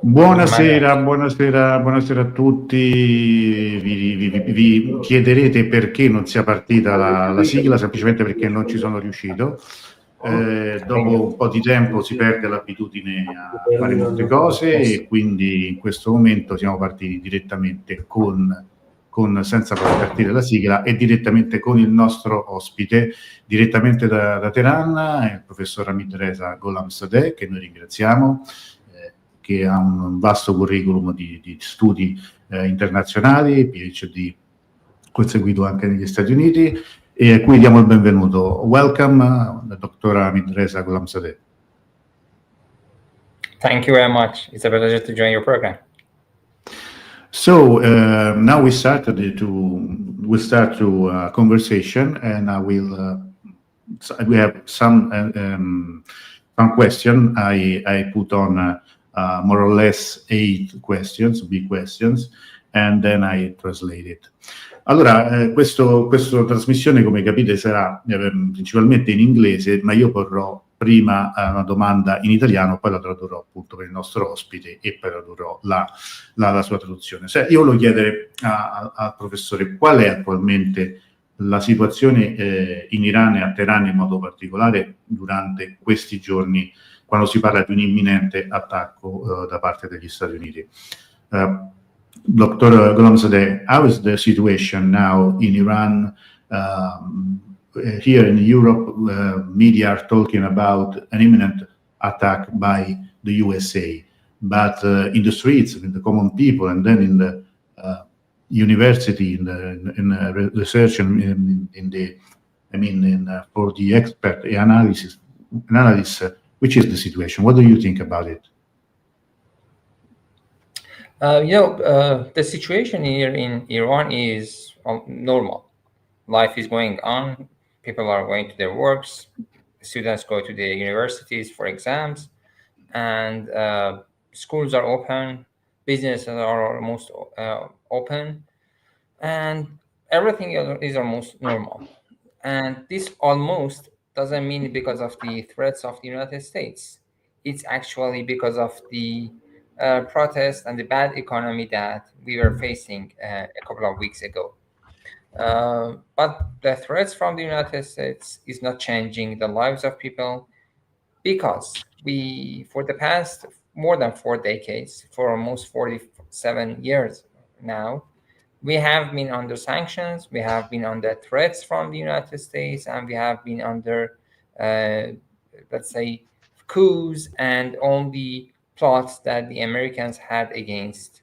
Buonasera a tutti. Vi chiederete perché non sia partita la sigla, semplicemente perché non ci sono riuscito. Dopo un po' di tempo si perde l'abitudine a fare molte cose e quindi in questo momento siamo partiti direttamente senza far partire la sigla e direttamente con il nostro ospite, direttamente da Tehran, il professor Hamidreza Gholamzadeh, che noi ringraziamo, che ha un vasto curriculum di studi internazionali, PhD conseguito anche negli Stati Uniti, e a cui diamo il benvenuto. Welcome, Dr. Hamidreza Gholamzadeh. Thank you very much. It's a pleasure to join your program. So now we start to conversation, and we have some question. I put on more or less 8 questions, big questions, and then I translate it. Allora, questa trasmissione, come capite, sarà principalmente in inglese, ma io porrò prima una domanda in italiano, poi la tradurrò appunto per il nostro ospite e poi tradurrò la sua traduzione. Io volevo chiedere al professore qual è attualmente la situazione in Iran e a Teheran in modo particolare durante questi giorni, quando si parla di un imminente attacco da parte degli Stati Uniti. Dr. Gholamzadeh, how is the situation now in Iran? Here in Europe, media are talking about an imminent attack by the USA, but in the streets, in the common people, and then in the university, in research, and for the expert analysis, which is the situation? What do you think about it? The situation here in Iran is normal. Life is going on. People are going to their works. Students go to the universities for exams, and schools are open. Businesses are almost open, and everything is almost normal. And this almost doesn't mean because of the threats of the United States. It's actually because of the protests and the bad economy that we were facing a couple of weeks ago. But the threats from the United States is not changing the lives of people, because for the past more than 4 decades, for almost 47 years now, we have been under sanctions, we have been under threats from the United States, and we have been under, let's say, coups and all the plots that the Americans had against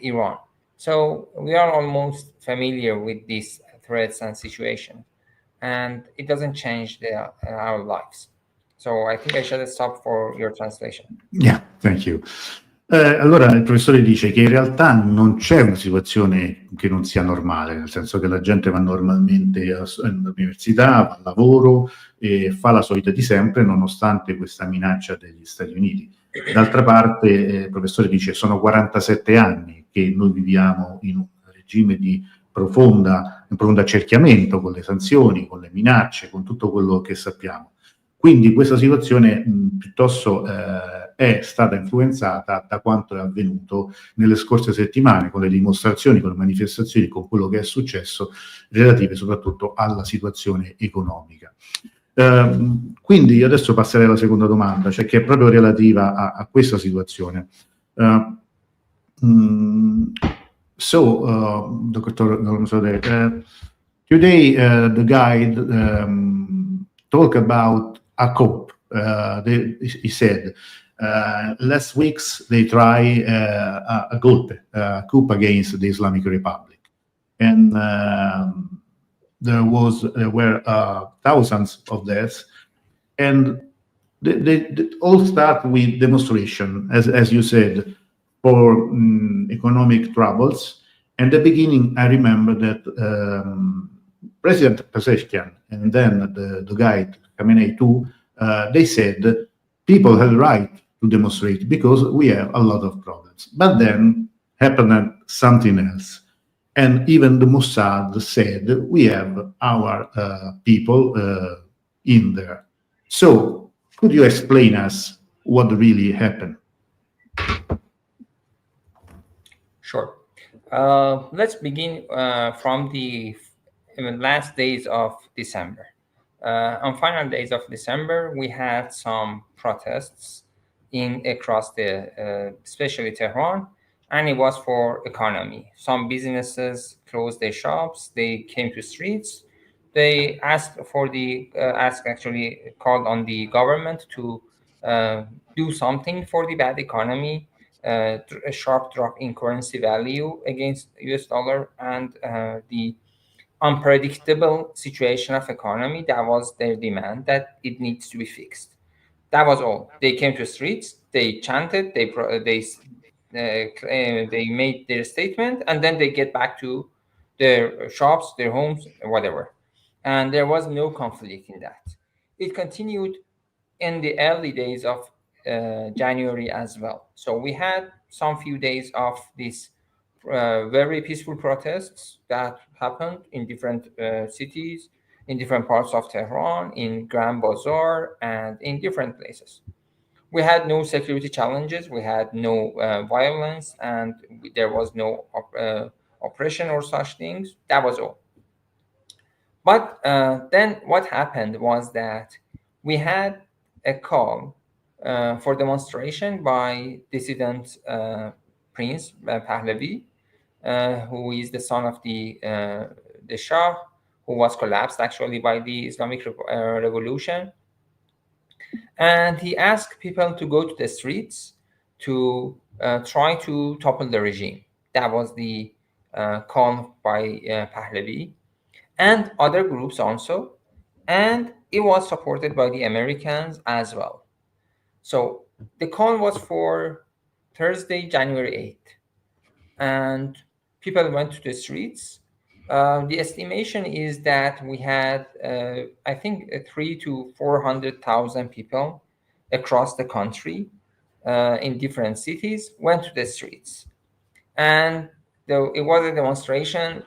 Iran. So we are almost familiar with these threats and situation, and it doesn't change our lives. So I think I should stop for your translation. Yeah, thank you. Allora il professore dice che in realtà non c'è una situazione che non sia normale, nel senso che la gente va normalmente all'università, va al lavoro e fa la sua vita di sempre nonostante questa minaccia degli Stati Uniti. D'altra parte il professore dice sono 47 anni che noi viviamo in un regime di profondo accerchiamento, con le sanzioni, con le minacce, con tutto quello che sappiamo. Quindi questa situazione piuttosto è stata influenzata da quanto è avvenuto nelle scorse settimane, con le dimostrazioni, con le manifestazioni, con quello che è successo, relative soprattutto alla situazione economica. Quindi adesso passerei alla seconda domanda, cioè che è proprio relativa a questa situazione. Dr. Gholamzadeh, today the guide talk about a coup. He said last weeks they try a coup against the Islamic Republic, and there were thousands of deaths, and they all start with demonstration, as you said, for economic troubles. And at the beginning, I remember that President Pezeshkian and then the guide Khamenei too, they said people have the right to demonstrate because we have a lot of problems. But then happened something else. And even the Mossad said we have our people in there. So Could you explain us what really happened? Sure. Let's begin from the last days of December. On final days of December, we had some protests across especially Tehran, and it was for economy. Some businesses closed their shops. They came to streets. They called on the government to do something for the bad economy, a sharp drop in currency value against US dollar, and the unpredictable situation of economy. That was their demand, that it needs to be fixed. That was all. They came to streets, they chanted, they made their statement, and then they get back to their shops, their homes, whatever. And there was no conflict in that. It continued in the early days of January as well. So we had some few days of these very peaceful protests that happened in different cities, in different parts of Tehran, in Grand Bazaar, and in different places. We had no security challenges, we had no violence, and there was no oppression or such things. That was all. But then what happened was that we had a call for demonstration by dissident Prince Pahlavi, who is the son of the Shah, who was collapsed actually by the Islamic Revolution. And he asked people to go to the streets to try to topple the regime. That was the call by Pahlavi and other groups also. And it was supported by the Americans as well. So the call was for Thursday, January 8th. And people went to the streets. The estimation is that we had, I think, 300,000 to 400,000 people across the country in different cities went to the streets. And though it was a demonstration,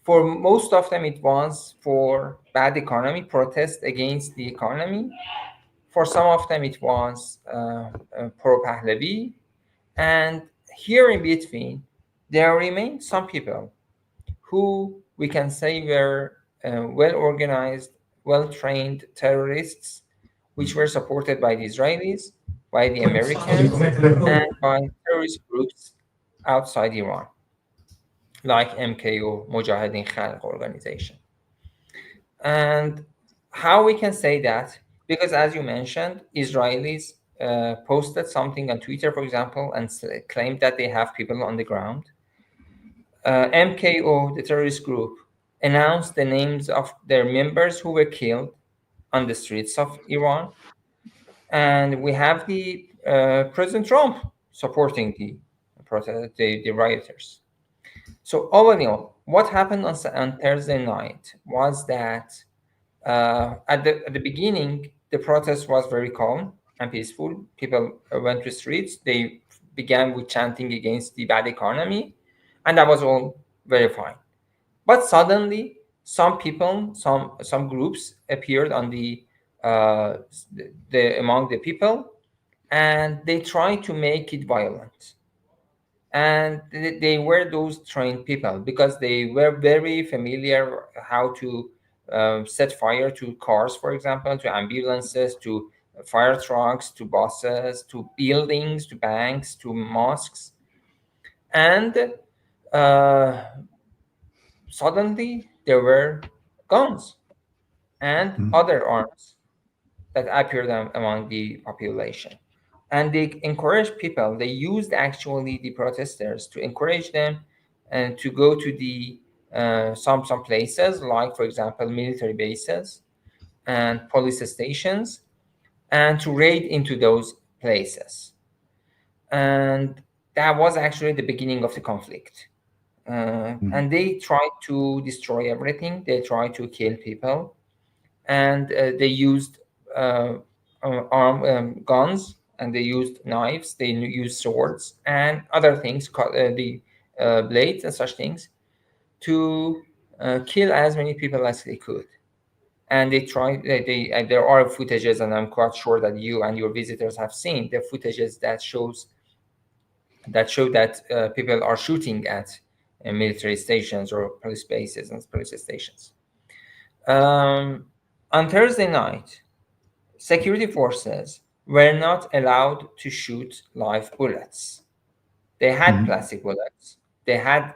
for most of them, it was for bad economy, protest against the economy. For some of them, it was pro-Pahlavi. And here in between, there remain some people who we can say were well-organized, well-trained terrorists, which were supported by the Israelis, by the Americans, and by terrorist groups outside Iran, like MKO, Mujahideen Khalq organization. And how we can say that? Because as you mentioned, Israelis posted something on Twitter, for example, and claimed that they have people on the ground. MKO, the terrorist group, announced the names of their members who were killed on the streets of Iran. And we have the President Trump supporting the rioters. So all in all, what happened on Thursday night was that at the beginning, the protest was very calm and peaceful. People went to streets. They began with chanting against the bad economy, and that was all very fine. But suddenly, some people, some groups appeared on among the people, and they tried to make it violent. And they were those trained people because they were very familiar how to set fire to cars, for example, to ambulances, to fire trucks, to buses, to buildings, to banks, to mosques. And suddenly there were guns and other arms that appeared among the population. And they encouraged people, they used actually the protesters to encourage them and to go to the some places, like for example military bases and police stations, and to raid into those places. And that was actually the beginning of the conflict. And they tried to destroy everything. They tried to kill people, and they used guns, and they used knives, they used swords and other things, the blades and such things, to kill as many people as they could. and there are footages, and I'm quite sure that you and your visitors have seen the footages that show that people are shooting at military stations or police bases and police stations. On Thursday night, security forces were not allowed to shoot live bullets. They had plastic bullets, they had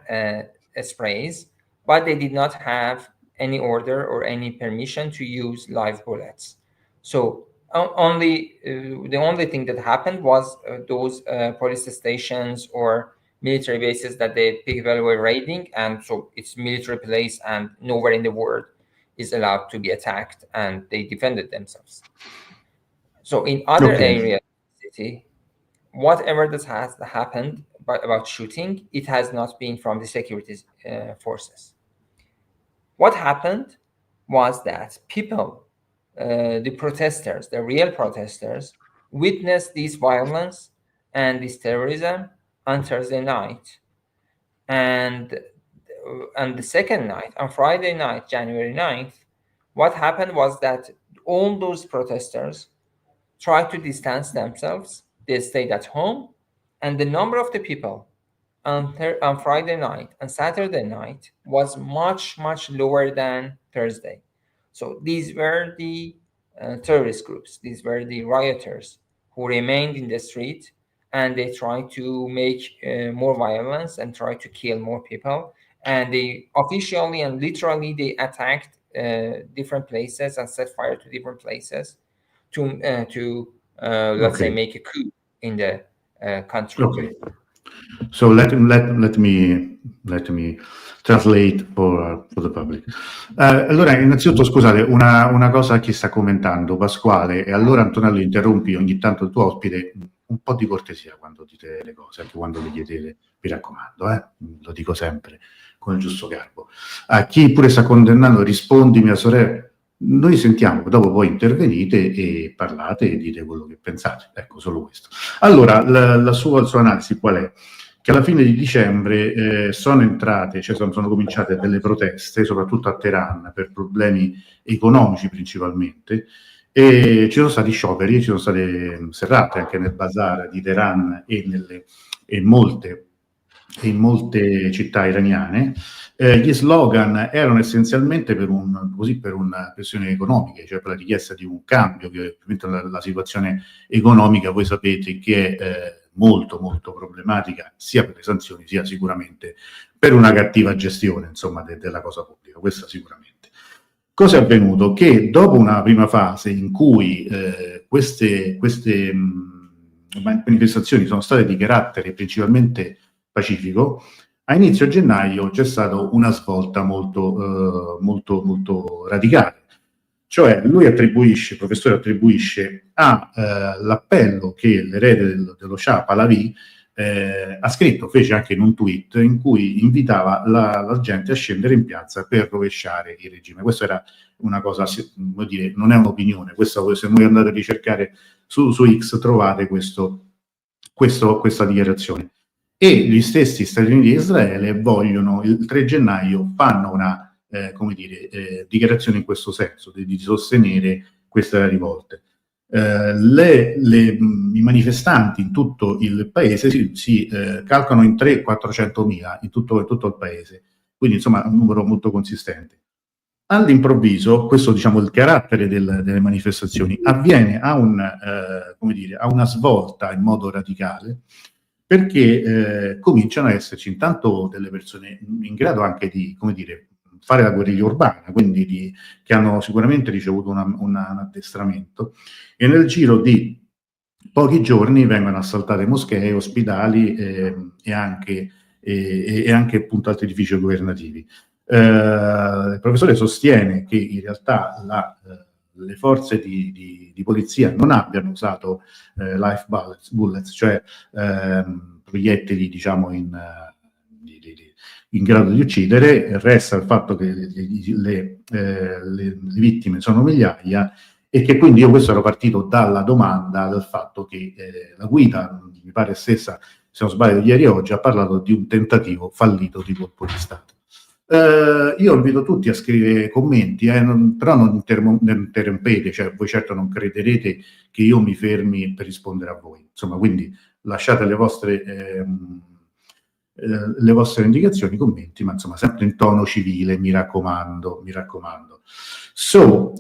sprays, but they did not have any order or any permission to use live bullets. So the only thing that happened was those police stations or military bases that the people were raiding, and so it's military place, and nowhere in the world is allowed to be attacked, and they defended themselves. So in other areas of the city, whatever that has happened about shooting, it has not been from the security forces. What happened was that people, the protesters, the real protesters, witnessed this violence and this terrorism on Thursday night. And the second night, on Friday night, January 9th, what happened was that all those protesters tried to distance themselves. They stayed at home, and the number of the people on Friday night and Saturday night was much, much lower than Thursday. So these were the terrorist groups. These were the rioters who remained in the street, and they tried to make more violence and try to kill more people. And they officially and literally they attacked different places and set fire to different places to let's say make a coup in the country. Okay. So let me translate for the public. Allora, innanzitutto scusate, una cosa che sta commentando Pasquale, e allora Antonello interrompi ogni tanto il tuo ospite, un po' di cortesia quando dite le cose, anche quando le chiedete, mi raccomando, lo dico sempre con il giusto garbo. A chi pure sta condannando, rispondi mia sorella. Noi sentiamo, dopo poi intervenite e parlate e dite quello che pensate. Ecco, solo questo. Allora, la sua analisi qual è? Che alla fine di dicembre sono entrate, cioè sono cominciate delle proteste, soprattutto a Teheran, per problemi economici principalmente, e ci sono stati scioperi, ci sono state serrate anche nel bazar di Teheran e in molte città iraniane. Gli slogan erano essenzialmente per una questione economica, cioè per la richiesta di un cambio, che ovviamente la situazione economica voi sapete che è molto molto problematica, sia per le sanzioni sia sicuramente per una cattiva gestione, insomma, della cosa pubblica, questa sicuramente. Cosa è avvenuto? Che dopo una prima fase in cui queste manifestazioni sono state di carattere principalmente pacifico, a inizio gennaio c'è stata una svolta molto radicale. Cioè il professore attribuisce all'appello che l'erede dello Shah Pahlavi ha scritto, fece anche in un tweet in cui invitava la gente a scendere in piazza per rovesciare il regime. Questa era una cosa, vuol dire, non è un'opinione, questo, se voi andate a ricercare su X trovate questa dichiarazione. E gli stessi Stati Uniti e Israele vogliono, il 3 gennaio, fanno una dichiarazione in questo senso, di sostenere queste rivolte. I manifestanti in tutto il paese si calcolano in 300-400 mila in tutto il paese, quindi insomma un numero molto consistente. All'improvviso, questo diciamo il carattere delle manifestazioni, avviene a una svolta in modo radicale, perché cominciano ad esserci intanto delle persone in grado anche di, fare la guerriglia urbana, quindi che hanno sicuramente ricevuto un addestramento, e nel giro di pochi giorni vengono assaltate moschee, ospedali e anche appunto altri edifici governativi. Il professore sostiene che in realtà le forze di polizia non abbiano usato live bullets, cioè proiettili diciamo in grado di uccidere. Resta il fatto che le vittime sono migliaia, e che quindi io questo ero partito dalla domanda, dal fatto che la guida, mi pare stessa, se non sbaglio ieri e oggi, ha parlato di un tentativo fallito di colpo di Stato. Io invito tutti a scrivere commenti, però non interrompete, cioè voi certo non crederete che io mi fermi per rispondere a voi. Insomma, quindi lasciate le vostre indicazioni, commenti, ma insomma sempre in tono civile, mi raccomando, mi raccomando. So,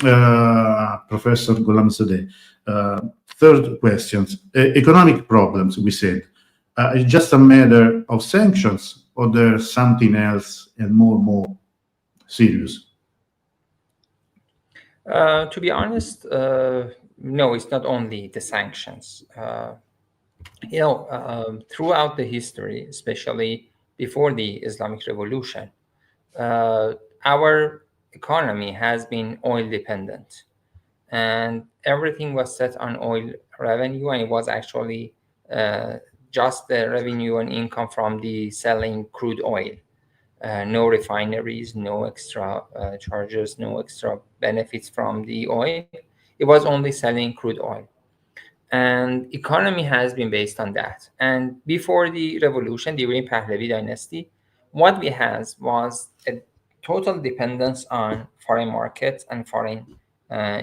Professor Gholamzadeh, third question, economic problems, we said. It's just a matter of sanctions, or there's something else and more serious? To be honest, no, it's not only the sanctions. Throughout the history, especially before the Islamic Revolution, our economy has been oil dependent, and everything was set on oil revenue, and it was actually just the revenue and income from the selling crude oil. No refineries, no extra charges, no extra benefits from the oil. It was only selling crude oil. And economy has been based on that. And before the revolution, during Pahlavi dynasty, what we had was a total dependence on foreign markets and foreign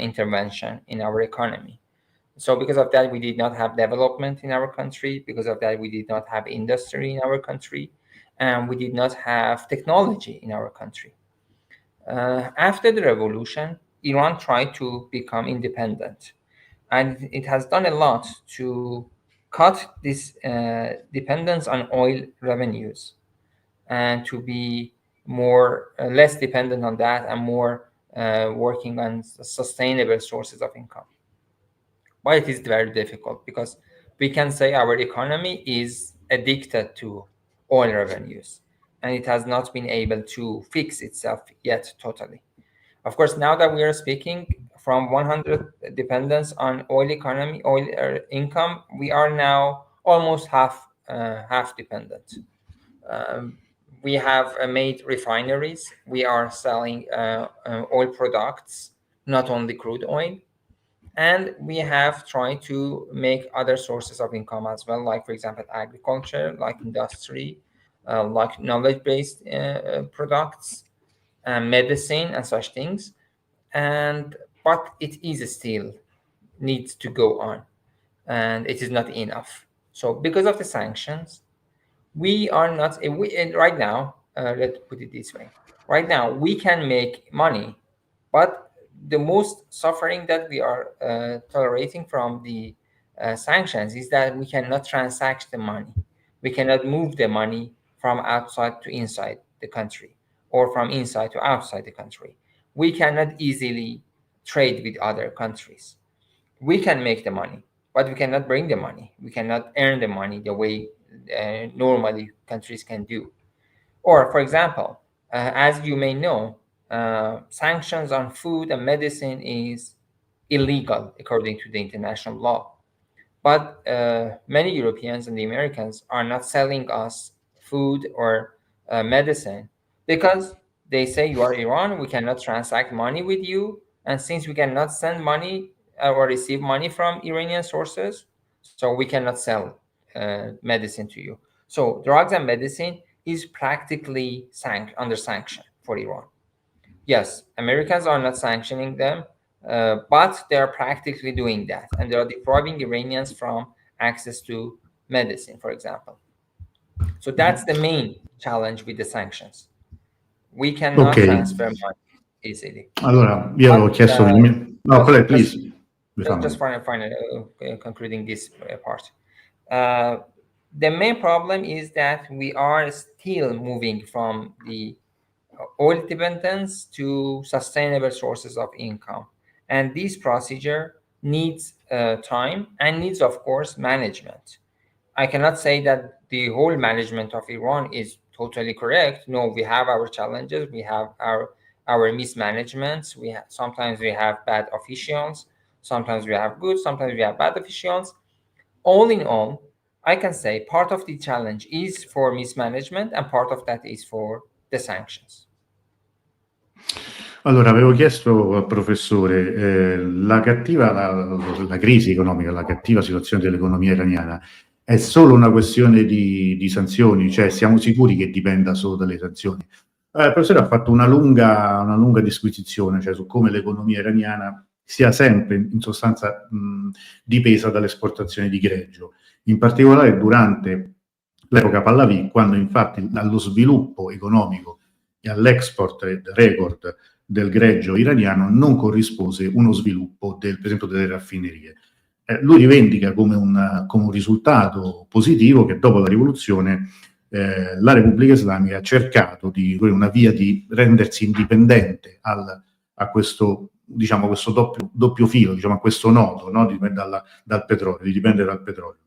intervention in our economy. So because of that, we did not have development in our country. Because of that, we did not have industry in our country. And we did not have technology in our country. After the revolution, Iran tried to become independent. And it has done a lot to cut this dependence on oil revenues and to be less dependent on that and more working on sustainable sources of income. But it is very difficult because we can say our economy is addicted to oil revenues, and it has not been able to fix itself yet totally. Of course, now that we are speaking from 100 dependence on oil economy, oil income, we are now almost half dependent. We have made refineries. We are selling oil products, not only crude oil. And we have tried to make other sources of income as well, like, for example, agriculture, like industry, like knowledge-based products, medicine, and such things. But it is still needs to go on, and it is not enough. So because of the sanctions, we are not right now. Let's put it this way: right now, we can make money, but the most suffering that we are tolerating from the sanctions is that we cannot transact the money. We cannot move the money from outside to inside the country or from inside to outside the country. We cannot easily trade with other countries. We can make the money, but we cannot bring the money. We cannot earn the money the way normally countries can do. Or, for example, as you may know, sanctions on food and medicine is illegal according to the international law. But many Europeans and the Americans are not selling us food or medicine because they say, you are Iran, we cannot transact money with you. And since we cannot send money or receive money from Iranian sources, so we cannot sell medicine to you. So drugs and medicine is practically under sanction for Iran. Yes, Americans are not sanctioning them, but they are practically doing that, and they are depriving Iranians from access to medicine, for example. So that's the main challenge with the sanctions. We cannot transfer money easily. Allora, io avevo chiesto... No, please. Just concluding this part. The main problem is that we are still moving from the oil dependence to sustainable sources of income. And this procedure needs time and needs, of course, management. I cannot say that the whole management of Iran is totally correct. No, we have our challenges. We have our mismanagements. Sometimes we have bad officials. Sometimes we have good. Sometimes we have bad officials. All in all, I can say part of the challenge is for mismanagement and part of that is for the sanctions. Allora, avevo chiesto al professore, la crisi economica, la cattiva situazione dell'economia iraniana è solo una questione di sanzioni? Cioè siamo sicuri che dipenda solo dalle sanzioni? Il professore ha fatto una lunga disquisizione, cioè su come l'economia iraniana sia sempre in sostanza dipesa dall'esportazione di greggio, in particolare durante l'epoca Pahlavi, quando infatti allo sviluppo economico e all'export record del greggio iraniano non corrispose uno sviluppo per esempio delle raffinerie. Lui rivendica come un risultato positivo che dopo la rivoluzione la Repubblica Islamica ha cercato di una via di rendersi indipendente a questo, diciamo, questo doppio filo, diciamo, a questo nodo, no? dal petrolio, di dipendere dal petrolio.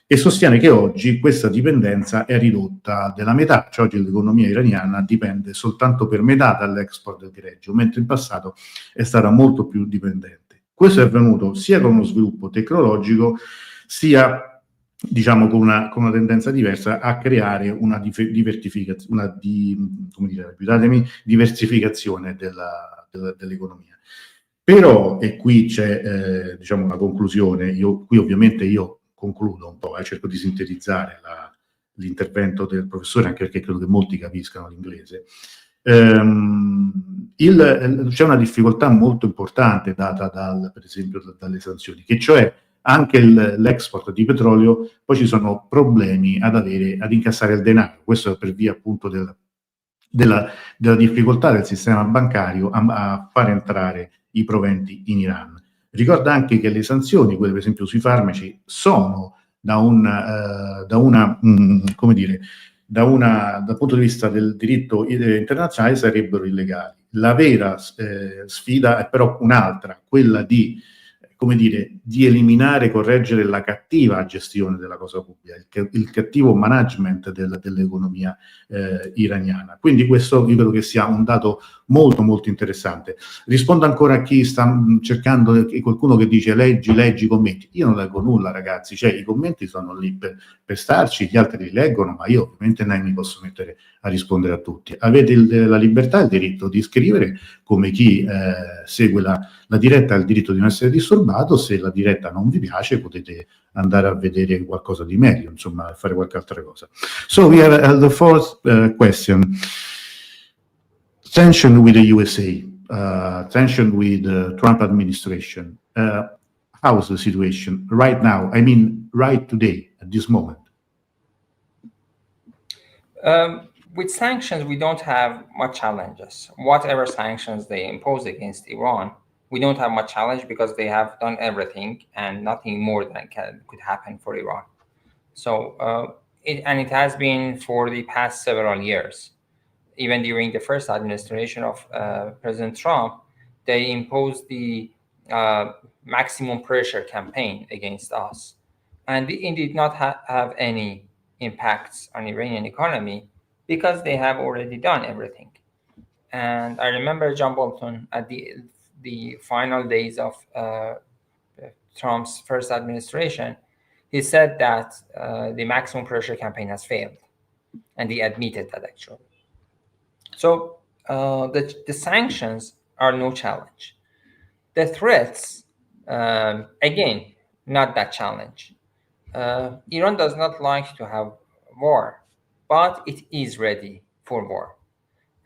E sostiene che oggi questa dipendenza è ridotta della metà, cioè oggi l'economia iraniana dipende soltanto per metà dall'export del greggio, mentre in passato è stata molto più dipendente. Questo è avvenuto sia con uno sviluppo tecnologico, sia diciamo con una tendenza diversa a creare una diversificazione dell'economia. Però, e qui c'è diciamo una conclusione, qui ovviamente io concludo un po', cerco di sintetizzare l'intervento del professore, anche perché credo che molti capiscano l'inglese. C'è una difficoltà molto importante data per esempio dalle sanzioni, che cioè anche l'export di petrolio, poi ci sono problemi ad incassare il denaro, questo per via appunto della difficoltà del sistema bancario a far entrare i proventi in Iran. Ricorda anche che le sanzioni, quelle per esempio sui farmaci, sono dal punto di vista del diritto internazionale sarebbero illegali. La vera sfida è però un'altra, quella di eliminare, correggere la cattiva gestione della cosa pubblica, il cattivo management dell'economia iraniana. Quindi questo io credo che sia un dato molto molto interessante. Rispondo ancora a chi sta cercando, qualcuno che dice leggi i commenti. Io non leggo nulla, ragazzi, cioè i commenti sono lì per starci, gli altri li leggono, ma io ovviamente non mi posso mettere a rispondere a tutti. Avete la libertà e il diritto di scrivere, come chi segue la diretta ha il diritto di non essere disturbato. Se la diretta non vi piace potete andare a vedere qualcosa di meglio, insomma, fare qualche altra cosa. So we have the fourth question. Tension with the USA, tension with the Trump administration. How's the situation right now? I mean, right today, at this moment? With sanctions, we don't have much challenges. Whatever sanctions they impose against Iran, we don't have much challenge because they have done everything and nothing more than could happen for Iran. So, it has been for the past several years. Even during the first administration of President Trump, they imposed the maximum pressure campaign against us. And it did not have any impacts on Iranian economy because they have already done everything. And I remember John Bolton at the final days of Trump's first administration, he said that the maximum pressure campaign has failed. And he admitted that actually. So the sanctions are no challenge. The threats, again, not that challenge. Iran does not like to have war, but it is ready for war.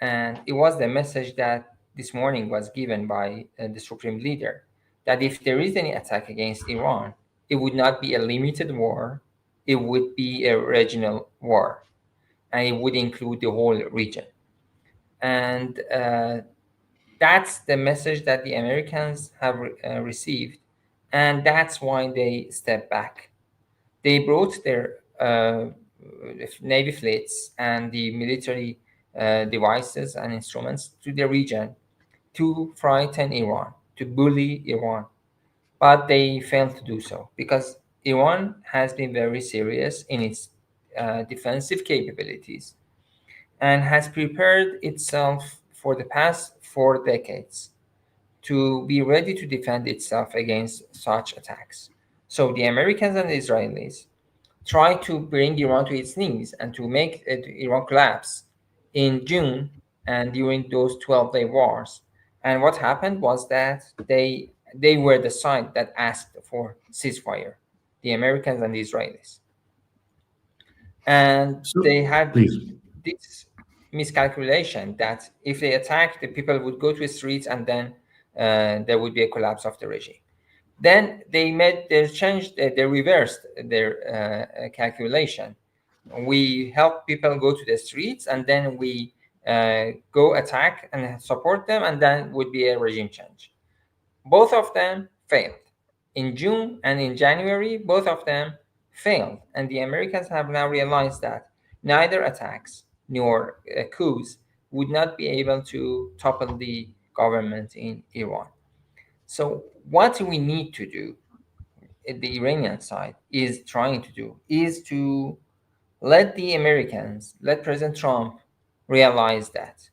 And it was the message that this morning was given by the Supreme Leader, that if there is any attack against Iran, it would not be a limited war, it would be a regional war, and it would include the whole region. And that's the message that the Americans have received, and that's why they step back. They brought their Navy fleets and the military devices and instruments to the region to frighten Iran, to bully Iran. But they failed to do so because Iran has been very serious in its defensive capabilities and has prepared itself for the past 4 decades to be ready to defend itself against such attacks. So the Americans and the Israelis try to bring Iran to its knees and to make Iran collapse in June and during those 12-day wars. And what happened was that they were the side that asked for ceasefire, the Americans and the Israelis. And they had this miscalculation that if they attack, the people would go to the streets and then there would be a collapse of the regime. Then they reversed their calculation. We help people go to the streets, and then we go attack and support them, and then would be a regime change. Both of them failed. In June and in January, both of them failed. And the Americans have now realized that neither attacks nor coups would not be able to topple the government in Iran. So what we need to do, the Iranian side is trying to do, is to let the Americans, let President Trump realize that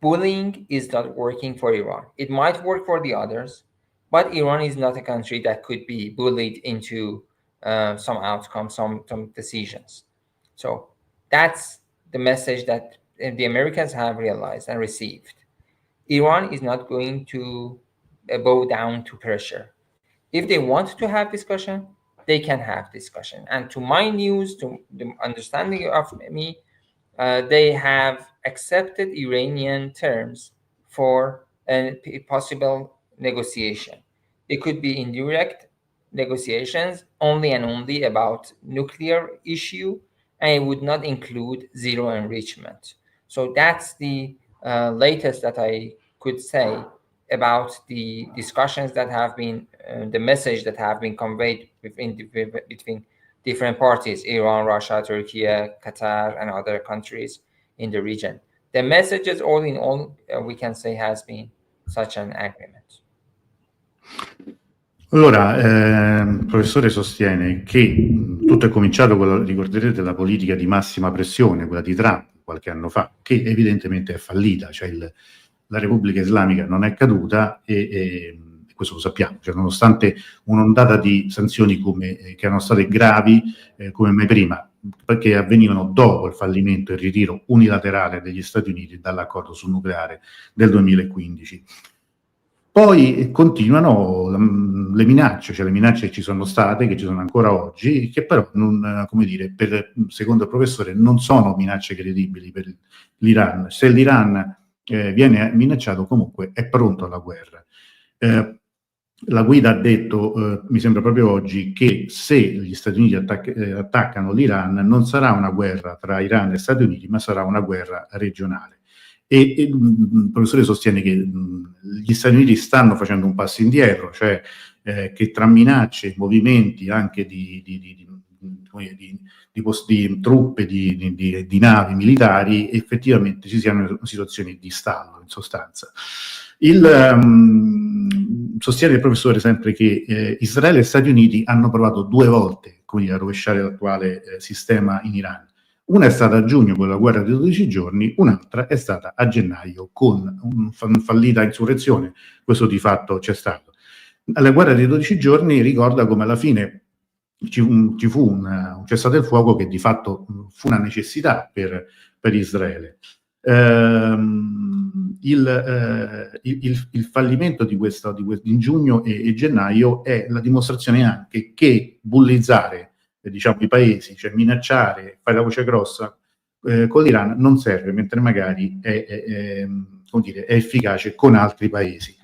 bullying is not working for Iran. It might work for the others, but Iran is not a country that could be bullied into some outcome, some decisions. So that's the message that the Americans have realized and received. Iran is not going to bow down to pressure. If they want to have discussion, they can have discussion. And to my news, to the understanding of me, they have accepted Iranian terms for a possible negotiation. It could be indirect negotiations only and only about nuclear issue, and it would not include zero enrichment. So that's the latest that I could say about the discussions that have been, the message that have been conveyed between different parties, Iran, Russia, Turkey, Qatar, and other countries in the region. The messages, all in all, we can say has been such an agreement. Allora, il professore sostiene che tutto è cominciato con, ricorderete, la politica di massima pressione, quella di Trump qualche anno fa, che evidentemente è fallita, cioè la Repubblica Islamica non è caduta e questo lo sappiamo, cioè nonostante un'ondata di sanzioni che erano state gravi come mai prima, perché avvenivano dopo il fallimento e il ritiro unilaterale degli Stati Uniti dall'accordo sul nucleare del 2015. Poi continuano le minacce, cioè le minacce che ci sono state, che ci sono ancora oggi, che però, come dire, secondo il professore, non sono minacce credibili per l'Iran. Se l'Iran viene minacciato, comunque è pronto alla guerra. La guida ha detto, mi sembra proprio oggi, che se gli Stati Uniti attaccano l'Iran non sarà una guerra tra Iran e Stati Uniti, ma sarà una guerra regionale. E il professore sostiene che gli Stati Uniti stanno facendo un passo indietro, cioè che tra minacce, movimenti anche di truppe, di navi militari, effettivamente ci siano situazioni di stallo, in sostanza. Sostiene il professore sempre che Israele e Stati Uniti hanno provato 2 volte, come dire, a rovesciare l'attuale sistema in Iran. Una è stata a giugno con la guerra di 12 giorni, un'altra è stata a gennaio con una fallita insurrezione. Questo di fatto c'è stato. La guerra di 12 giorni ricorda come alla fine ci fu un cessate il fuoco che di fatto fu una necessità per Israele. Il fallimento di questo in giugno e gennaio è la dimostrazione anche che bullizzare diciamo i paesi, cioè minacciare, fare la voce grossa con l'Iran non serve, mentre magari è efficace con altri paesi.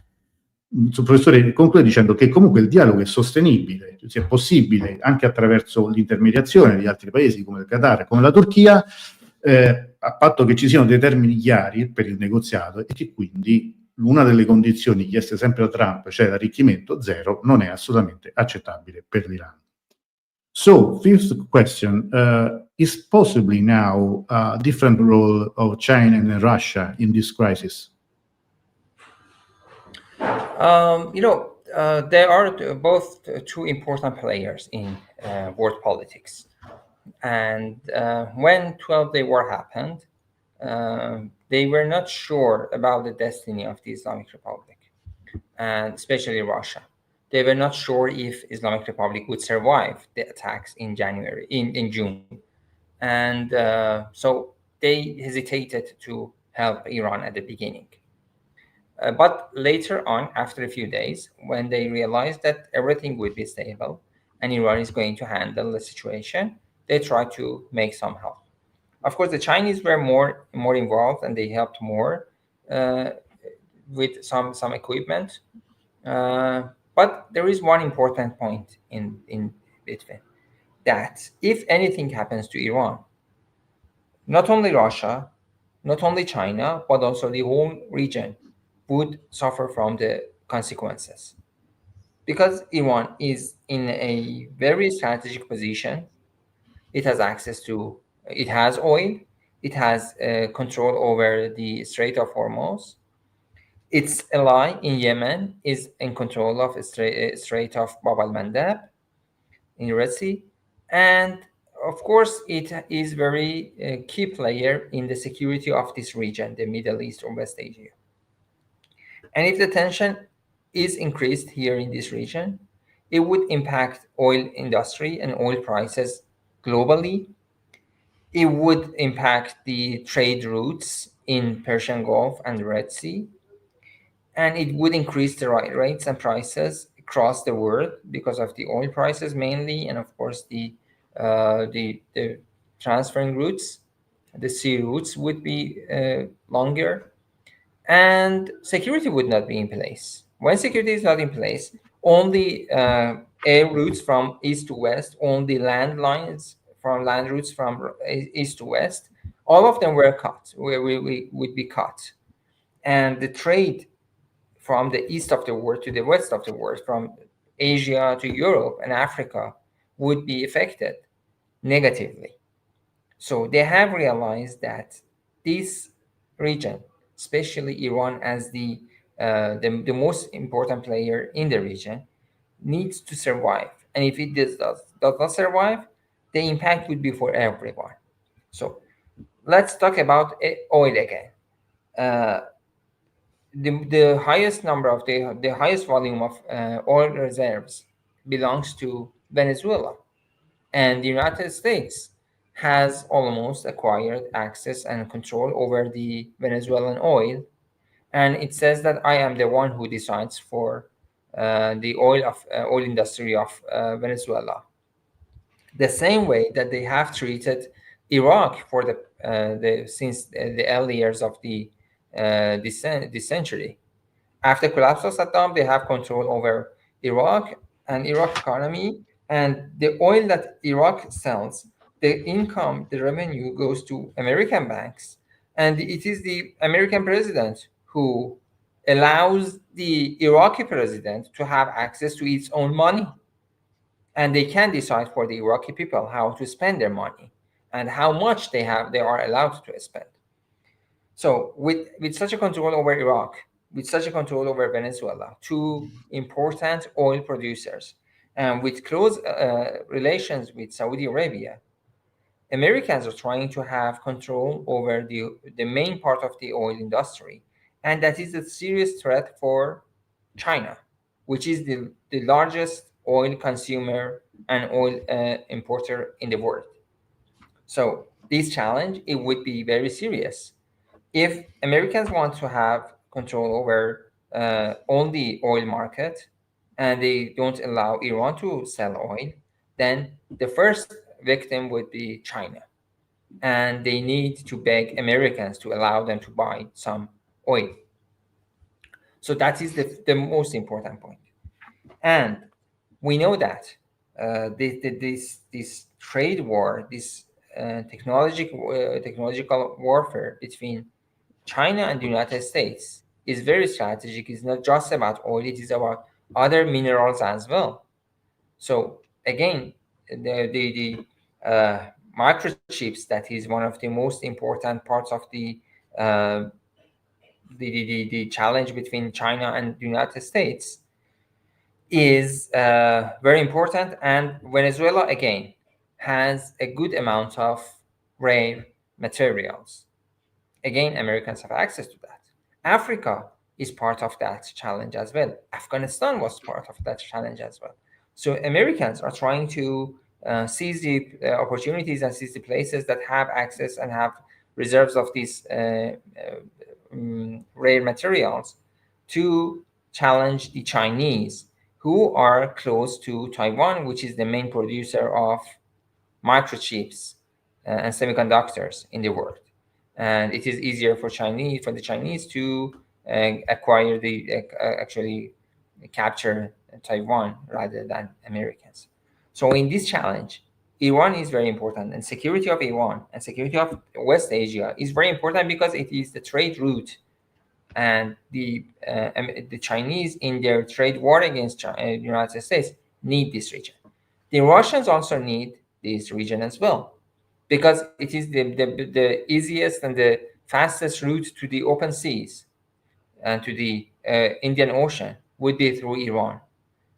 Il professore conclude dicendo che comunque il dialogo è sostenibile, cioè è possibile anche attraverso l'intermediazione di altri paesi come il Qatar, come la Turchia, a patto che ci siano dei termini chiari per il negoziato e che quindi una delle condizioni chieste sempre da Trump, cioè l'arricchimento zero, non è assolutamente accettabile per l'Iran. So, fifth question, is possibly now a different role of China and Russia in this crisis? They are both two important players in world politics. And when 12-Day War happened, they were not sure about the destiny of the Islamic Republic, and especially Russia. They were not sure if Islamic Republic would survive the attacks in June. And so they hesitated to help Iran at the beginning. But later on, after a few days, when they realized that everything would be stable and Iran is going to handle the situation, they tried to make some help. Of course, the Chinese were more involved, and they helped more with some equipment. But there is one important point in between, that if anything happens to Iran, not only Russia, not only China, but also the whole region would suffer from the consequences. Because Iran is in a very strategic position. It has access to, it has oil, it has control over the Strait of Hormuz. Its ally in Yemen is in control of the Strait of Bab al-Mandab in the Red Sea. And of course, it is very key player in the security of this region, the Middle East or West Asia. And if the tension is increased here in this region, it would impact oil industry and oil prices globally. It would impact the trade routes in Persian Gulf and the Red Sea, and it would increase the rates and prices across the world because of the oil prices mainly, and of course the transferring routes, the sea routes would be longer, and security would not be in place. When security is not in place, only air routes from east to west, only land lines from land routes from east to west, all of them were cut. We would be cut, and the trade from the east of the world to the west of the world, from Asia to Europe and Africa, would be affected negatively. So they have realized that this region, especially Iran as the most important player in the region, needs to survive. And if it does not survive, the impact would be for everyone. So let's talk about oil again. Uh, the highest number of the highest volume of oil reserves belongs to Venezuela, and the United States has almost acquired access and control over the Venezuelan oil. And it says that I am the one who decides for the oil industry of Venezuela. The same way that they have treated Iraq for the since the early years of this century. After collapse of Saddam, they have control over Iraq and Iraq economy, and the oil that Iraq sells, the income, the revenue goes to American banks, and it is the American president who allows the Iraqi president to have access to its own money, and they can decide for the Iraqi people how to spend their money and how much they are allowed to spend. So with such a control over Iraq, with such a control over Venezuela, two important oil producers, and with close relations with Saudi Arabia, Americans are trying to have control over the main part of the oil industry. And that is a serious threat for China, which is the largest oil consumer and oil importer in the world. So this challenge, it would be very serious. If Americans want to have control over only oil market, and they don't allow Iran to sell oil, then the first victim would be China. And they need to beg Americans to allow them to buy some oil. So that is the most important point. And we know that this trade war, this technological warfare between China and the United States is very strategic. It's not just about oil, it is about other minerals as well. So again, the microchips, that is one of the most important parts of uh, the challenge between China and the United States, is very important. And Venezuela, again, has a good amount of rare materials. Again, Americans have access to that. Africa is part of that challenge as well. Afghanistan was part of that challenge as well. So Americans are trying to seize the opportunities and seize the places that have access and have reserves of these rare materials to challenge the Chinese, who are close to Taiwan, which is the main producer of microchips and semiconductors in the world, and it is easier for the Chinese to acquire actually capture Taiwan rather than Americans. So in this challenge, Iran is very important, and security of Iran and security of West Asia is very important because it is the trade route, and the Chinese in their trade war against the United States need this region. The Russians also need this region as well, because it is the easiest and the fastest route to the open seas and to the Indian Ocean would be through Iran.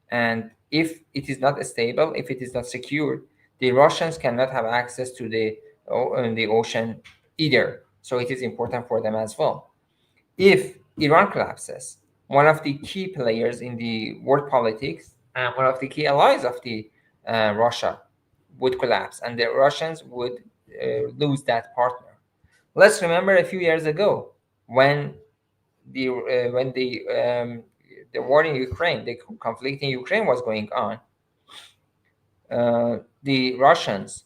And if it is not stable, if it is not secure, the Russians cannot have access to the ocean either. So it is important for them as well. If Iran collapses, one of the key players in the world politics and one of the key allies of the Russia would collapse, and the Russians would lose that partner. Let's remember a few years ago when the war in Ukraine, the conflict in Ukraine was going on. The Russians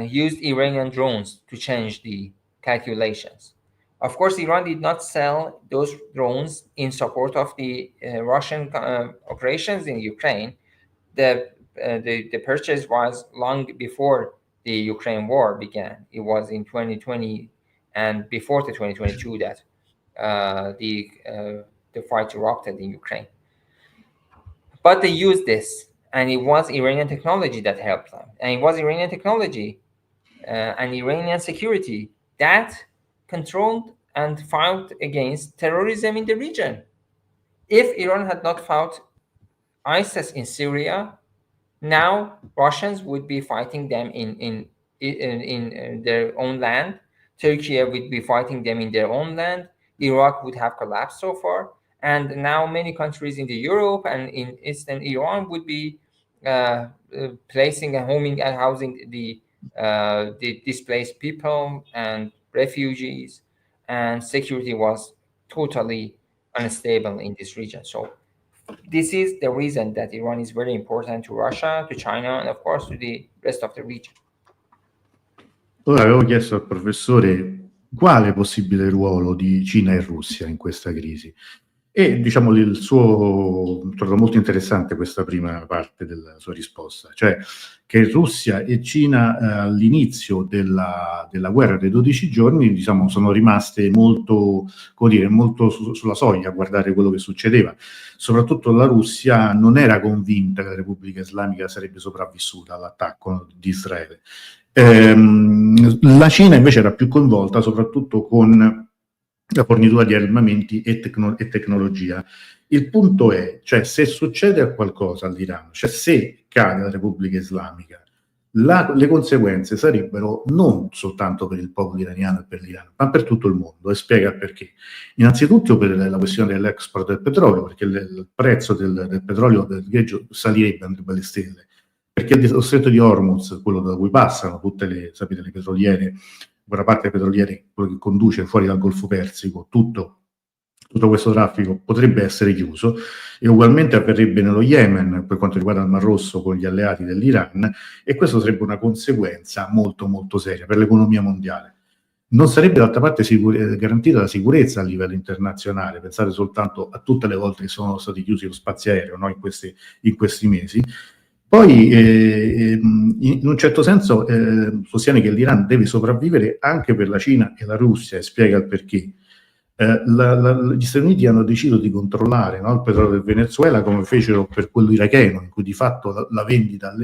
used Iranian drones to change the calculations. Of course, Iran did not sell those drones in support of the Russian operations in Ukraine. The purchase was long before the Ukraine war began. It was in 2020 and before the 2022 that the fight erupted in Ukraine. But they used this, and it was Iranian technology that helped them. And it was Iranian technology and Iranian security that controlled and fought against terrorism in the region. If Iran had not fought ISIS in Syria, now Russians would be fighting them in their own land. Turkey would be fighting them in their own land. Iraq would have collapsed so far. And now many countries in the Europe and in Eastern Iran would be placing and homing and housing the displaced people and refugees, and security was totally unstable in this region. So this is the reason that Iran is very important to Russia, to China, and of course to the rest of the region. Ora avevo chiesto al professore quale possibile ruolo di Cina e Russia in questa crisi. E diciamo il suo, trovo molto interessante questa prima parte della sua risposta, cioè che Russia e Cina all'inizio della guerra dei 12 giorni, diciamo, sono rimaste molto, come dire, molto sulla soglia a guardare quello che succedeva. Soprattutto la Russia non era convinta che la Repubblica Islamica sarebbe sopravvissuta all'attacco di Israele. La Cina invece era più coinvolta soprattutto con la fornitura di armamenti e tecnologia. Il punto è, cioè, se succede qualcosa all'Iran, cioè se cade la Repubblica Islamica, le conseguenze sarebbero non soltanto per il popolo iraniano e per l'Iran, ma per tutto il mondo, e spiega perché. Innanzitutto per la questione dell'export del petrolio, perché il prezzo del petrolio del greggio salirebbe, andrebbe alle stelle, perché lo stretto di Hormuz, quello da cui passano tutte le, sapete, le petroliere, buona parte delle petroliere, quello che conduce fuori dal Golfo Persico, tutto questo traffico potrebbe essere chiuso, e ugualmente avverrebbe nello Yemen per quanto riguarda il Mar Rosso con gli alleati dell'Iran, e questo sarebbe una conseguenza molto molto seria per l'economia mondiale. Non sarebbe d'altra parte garantita la sicurezza a livello internazionale. Pensate soltanto a tutte le volte che sono stati chiusi lo spazio aereo, no, in questi mesi. Poi, in un certo senso, sostiene che l'Iran deve sopravvivere anche per la Cina e la Russia, e spiega il perché. Gli Stati Uniti hanno deciso di controllare, no, il petrolio del Venezuela, come fecero per quello iracheno, in cui di fatto la vendita,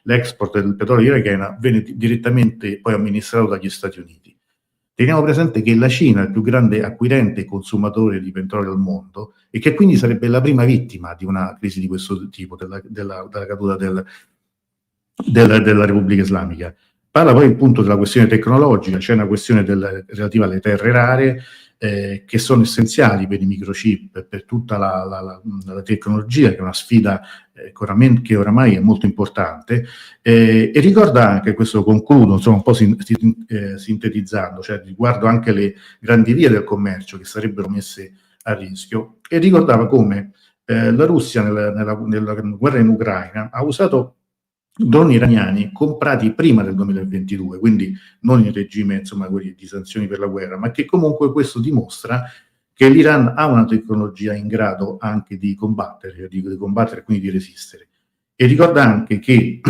l'export del petrolio iracheno venne direttamente poi amministrato dagli Stati Uniti. Teniamo presente che la Cina è il più grande acquirente e consumatore di petrolio al mondo, e che quindi sarebbe la prima vittima di una crisi di questo tipo, della caduta della Repubblica Islamica. Parla poi appunto della questione tecnologica, c'è una questione relativa alle terre rare, che sono essenziali per i microchip, per tutta la tecnologia, che è una sfida che oramai è molto importante, e ricorda anche, questo concludo, insomma, un po' sintetizzando, cioè riguardo anche le grandi vie del commercio che sarebbero messe a rischio, e ricordava come la Russia nella guerra in Ucraina ha usato droni iraniani comprati prima del 2022, quindi non in regime, insomma, quelli di sanzioni per la guerra, ma che comunque questo dimostra che l'Iran ha una tecnologia in grado anche di combattere, di combattere e quindi di resistere. E ricorda anche che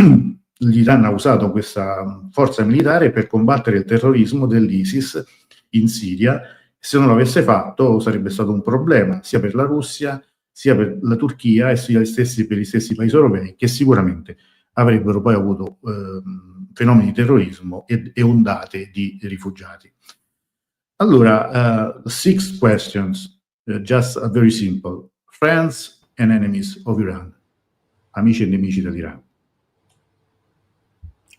l'Iran ha usato questa forza militare per combattere il terrorismo dell'ISIS in Siria. Se non l'avesse fatto sarebbe stato un problema sia per la Russia, sia per la Turchia e sia per gli stessi paesi europei, che sicuramente avrebbero poi avuto fenomeni di terrorismo e ondate di rifugiati. Allora, 6 questions, just very simple. Friends and enemies of Iran. Amici e nemici dell'Iran.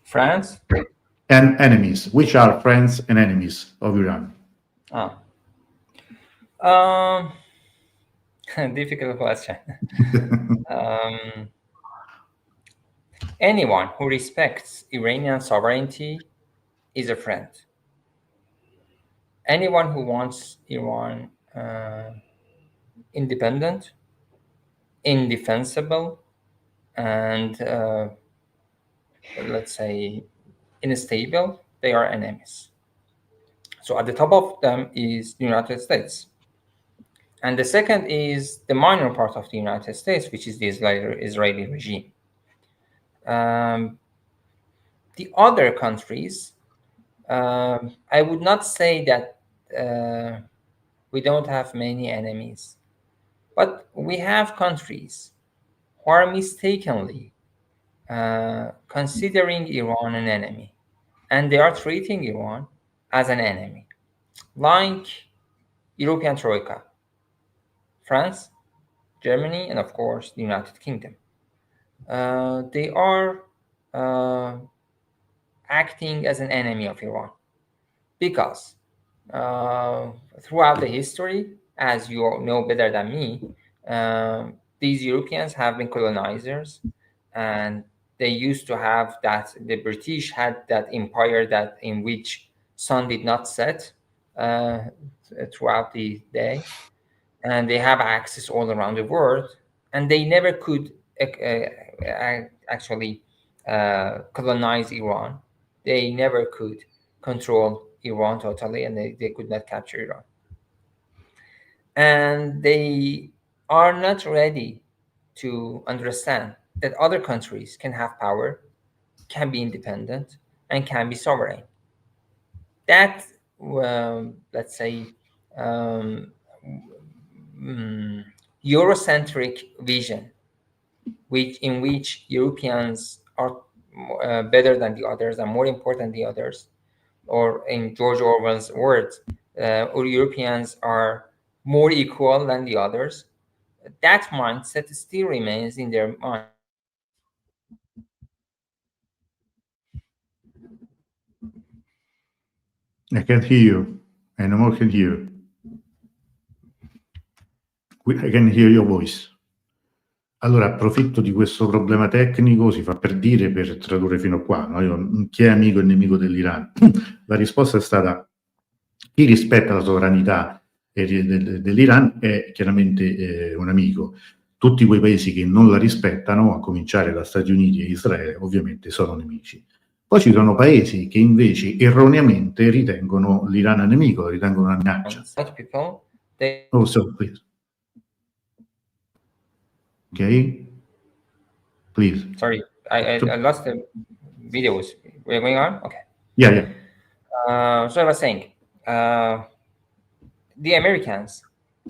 France? And enemies. Which are friends and enemies of Iran? Difficult question. Anyone who respects Iranian sovereignty is a friend. Anyone who wants Iran independent, indefensible, and let's say unstable, they are enemies. So at the top of them is the United States. And the second is the minor part of the United States, which is the Israeli regime. The other countries, I would not say that we don't have many enemies, but we have countries who are mistakenly considering Iran an enemy, and they are treating Iran as an enemy, like European Troika, France, Germany, and of course the United Kingdom. They are acting as an enemy of Iran because throughout the history, as you all know better than me, these Europeans have been colonizers, and they used to have that. The British had that empire that in which sun did not set throughout the day, and they have access all around the world, and they never could actually colonize Iran. They never could control Iran totally, and they could not capture Iran. And they are not ready to understand that other countries can have power, can be independent, and can be sovereign. That, let's say, Eurocentric vision, in which Europeans are better than the others and more important than the others, or in George Orwell's words, or Europeans are more equal than the others, that mindset still remains in their mind. I can't hear you. I no more can hear you. I can hear your voice. Allora, approfitto di questo problema tecnico, si fa per dire, per tradurre fino a qua, no? Chi è amico e nemico dell'Iran? La risposta è stata: chi rispetta la sovranità dell'Iran è chiaramente un amico. Tutti quei paesi che non la rispettano, a cominciare da Stati Uniti e Israele, ovviamente sono nemici. Poi ci sono paesi che invece erroneamente ritengono l'Iran nemico, ritengono una minaccia. Oh, so, please. Okay, please. Sorry, I lost the videos. We're going on? Okay. Yeah. So I was saying, the Americans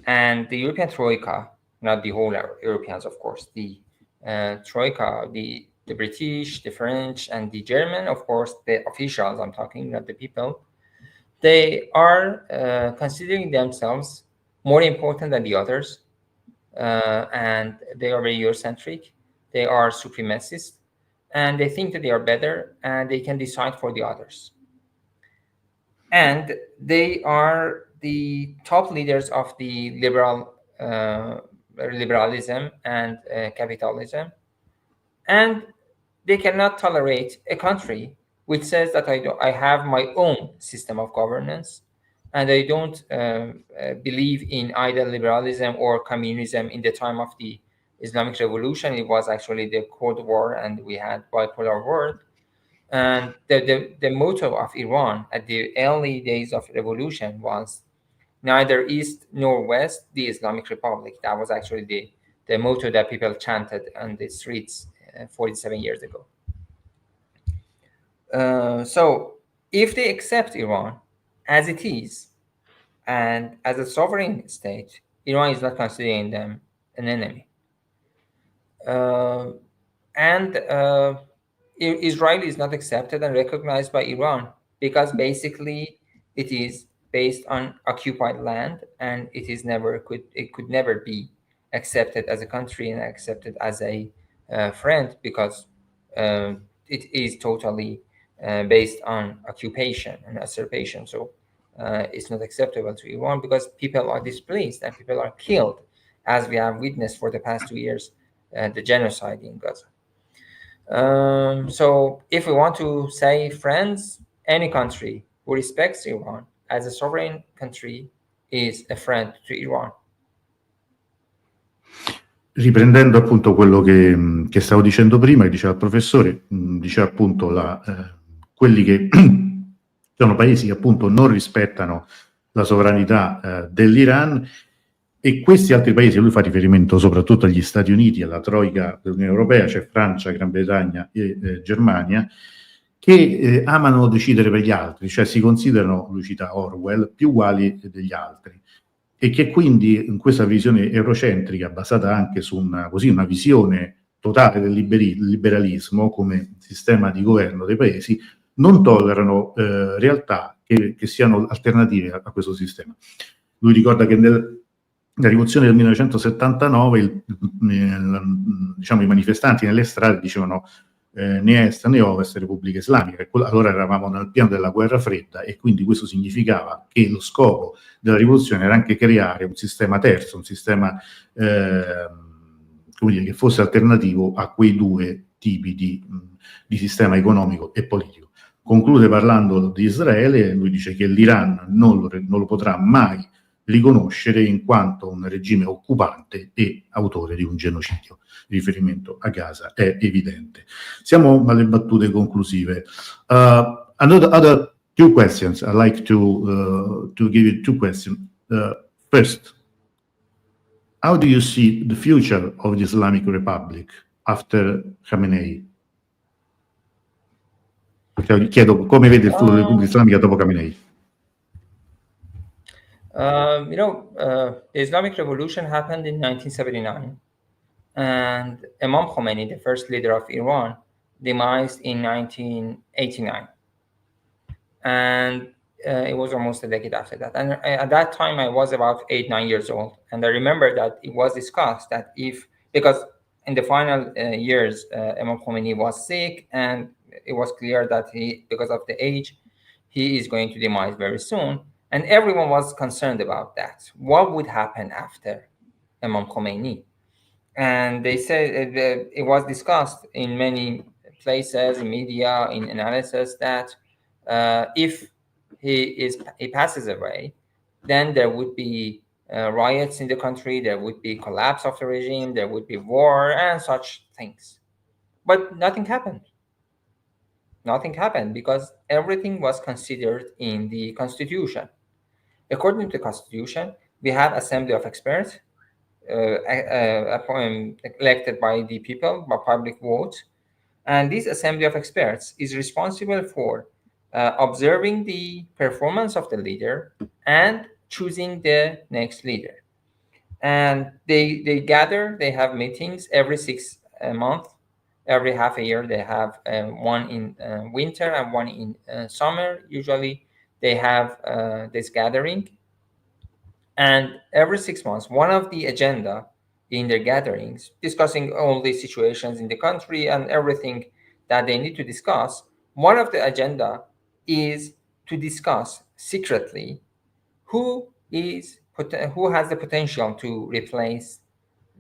and the European Troika, not the whole Europeans, of course, the Troika, the British, the French, and the German, of course, the officials, I'm talking, not the people, they are considering themselves more important than the others, and they are very Eurocentric, they are supremacists, and they think that they are better and they can decide for the others. And they are the top leaders of the liberalism and capitalism, and they cannot tolerate a country which says that I have my own system of governance, and I don't believe in either liberalism or communism in the time of the Islamic Revolution. It was actually the Cold War, and we had bipolar world. And the motto of Iran at the early days of revolution was neither East nor West, the Islamic Republic. That was actually the motto that people chanted on the streets 47 years ago. So if they accept Iran as it is and as a sovereign state, Iran is not considering them an enemy. And Israel is not accepted and recognized by Iran because basically it is based on occupied land, and it could never be accepted as a country and accepted as a friend because it is totally based on occupation and usurpation. So it's not acceptable to Iran because people are displaced and people are killed, as we have witnessed for the past 2 years, the genocide in Gaza. So if we want to say friends, any country who respects Iran as a sovereign country is a friend to Iran. Riprendendo appunto quello che stavo dicendo prima, che diceva il professore, diceva appunto quelli che sono paesi che appunto non rispettano la sovranità dell'Iran, e questi altri paesi, lui fa riferimento soprattutto agli Stati Uniti, alla troica dell'Unione Europea, cioè Francia, Gran Bretagna e Germania, che amano decidere per gli altri, cioè si considerano, lui cita Orwell, più uguali degli altri, e che quindi in questa visione eurocentrica, basata anche su una visione totale del liberalismo come sistema di governo dei paesi, non tollerano realtà che siano alternative a questo sistema. Lui ricorda che nella rivoluzione del 1979 diciamo, i manifestanti nelle strade dicevano né est né ovest Repubblica Islamica. Allora eravamo nel piano della guerra fredda, e quindi questo significava che lo scopo della rivoluzione era anche creare un sistema terzo, un sistema come dire, che fosse alternativo a quei due tipi di sistema economico e politico. Conclude parlando di Israele, lui dice che l'Iran non lo potrà mai riconoscere in quanto un regime occupante e autore di un genocidio. Il riferimento a Gaza è evidente. Siamo alle battute conclusive. Other two questions. I'd like to give you two questions. First, how do you see the future of the Islamic Republic after Khamenei? Chiedo come vede il futuro della Repubblica Islamica dopo Khamenei. The Islamic Revolution happened in 1979, and Imam Khomeini, the first leader of Iran, demised in 1989, and it was almost a decade after that. And at that time, I was about 8-9 years old, and I remember that it was discussed that because in the final years, Imam Khomeini was sick, and it was clear that because of the age, he is going to demise very soon. And everyone was concerned about that. What would happen after Imam Khomeini? And they said it was discussed in many places, in media, in analysis, that if he passes away, then there would be riots in the country, there would be collapse of the regime, there would be war and such things. But nothing happened. Nothing happened because everything was considered in the constitution. According to the constitution, we have assembly of experts elected by the people by public vote, and this assembly of experts is responsible for observing the performance of the leader and choosing the next leader. And they gather, they have meetings every 6 months. Every half a year, they have one in winter and one in summer. Usually, they have this gathering. And every 6 months, one of the agenda in their gatherings, discussing all the situations in the country and everything that they need to discuss, one of the agenda is to discuss secretly who has the potential to replace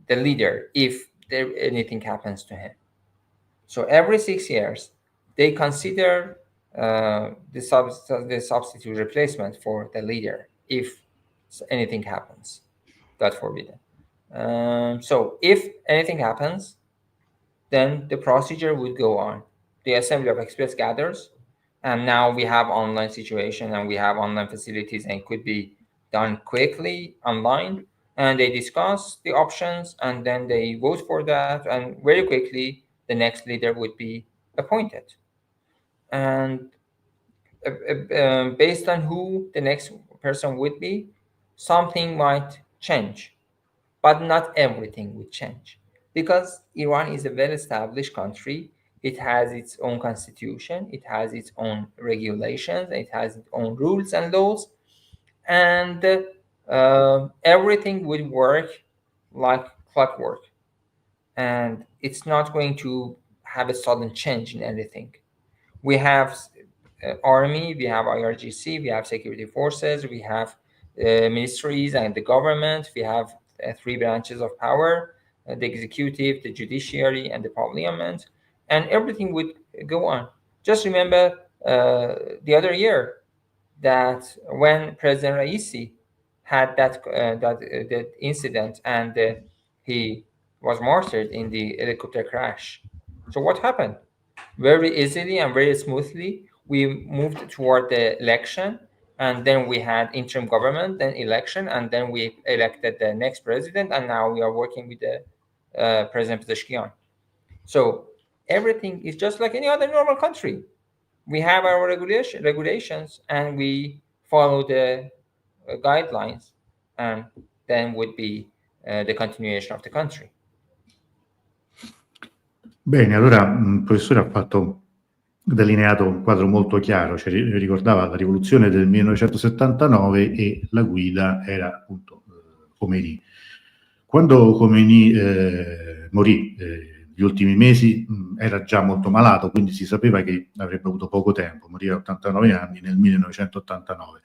the leader if anything happens to him. So every 6 years, they consider the substitute replacement for the leader if anything happens, God forbid. So if anything happens, then the procedure would go on. The assembly of experts gathers, and now we have online situation and we have online facilities, and it could be done quickly online, and they discuss the options and then they vote for that, and very quickly the next leader would be appointed. And based on who the next person would be, something might change, but not everything would change, because Iran is a well-established country. It has its own constitution, it has its own regulations, it has its own rules and laws, and everything will work like clockwork, and it's not going to have a sudden change in anything. We have army, we have IRGC, we have security forces, we have ministries and the government, we have three branches of power, the executive, the judiciary, and the parliament, and everything would go on. Just remember the other year that when President Raisi had that incident, and he was martyred in the helicopter crash. So what happened? Very easily and very smoothly, we moved toward the election, and then we had interim government, then election, and then we elected the next president, and now we are working with the President Pezeshkian. So everything is just like any other normal country. We have our regulations, and we follow the guidelines, and then would be the continuation of the country. Bene, allora il professore ha delineato un quadro molto chiaro, cioè ricordava la rivoluzione del 1979 e la guida era appunto Khomeini. Quando Khomeini morì, gli ultimi mesi era già molto malato, quindi si sapeva che avrebbe avuto poco tempo, morì a 89 anni nel 1989.